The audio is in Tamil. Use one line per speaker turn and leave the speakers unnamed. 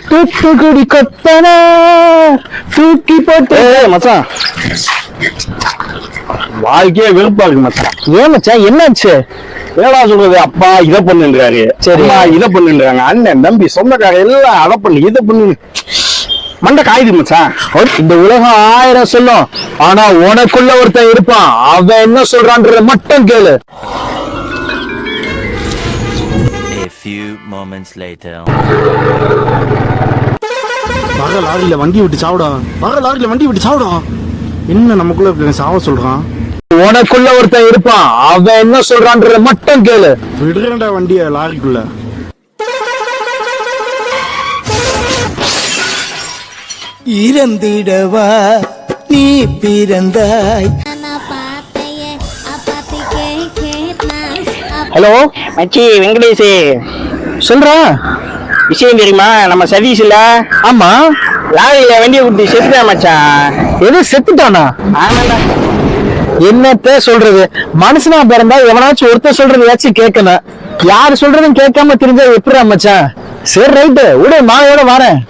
தூத்துக்குடி கொத்தனா தூக்கி போட்டு மச்சான் வாழ்க்கையே வெறுப்பா இருக்கு மச்சான். ஏன் மச்சான் என்னாச்சு? ஏடா சொல்றது, அப்பா இதை பண்ணுன்றாரு, சரி இதை பண்ணுன்றாங்க, அண்ணன் தம்பி சொந்தக்கார எல்லாம் அதை பண்ணு இதை பண்ணு, மண்டை காயுது மச்சான். இந்த உலகம் 1000 சொல்லும், ஆனா உனக்குள்ள ஒருத்தன் இருப்பான், அவன் என்ன சொல்றான்றத மட்டும் கேளு.
A few moments later.
வர லாரியில வண்டி விட்டு சாப்பிடும், வர லாரியில வண்டி விட்டு சாப்பிடும். என்ன நமக்குள்ள சாவ சொல்றான்?
உனக்குள்ள ஒருத்தன் இருப்பான், அவன் என்ன சொல்றான்றத மட்டும் கேளு.
விடுறா வண்டிய லாரிக்குள்ள.
இறந்திடவா நீ பிறந்தாய்.
ஹலோ
மச்சி வெங்கடேஷ்
சொல்றா.
விஷயம் தெரியுமா? நம்ம சதீஷ் இல்ல,
ஆமா,
லாரியில வண்டியை விட்டு செத்துட்டான் மச்சான்.
எது செத்துட்டானா?
ஆமாண்டா.
என்னத்த சொல்றது, மனுஷனா பிறந்தா எவனாச்சும் ஒருத்தர் சொல்றதையாச்சும் கேட்கணும். யாரு சொல்றதும் கேட்காம தெரிஞ்சா எப்படிடா மச்சான்? சரி ரைட்டு விடு, மாயோட வரேன்.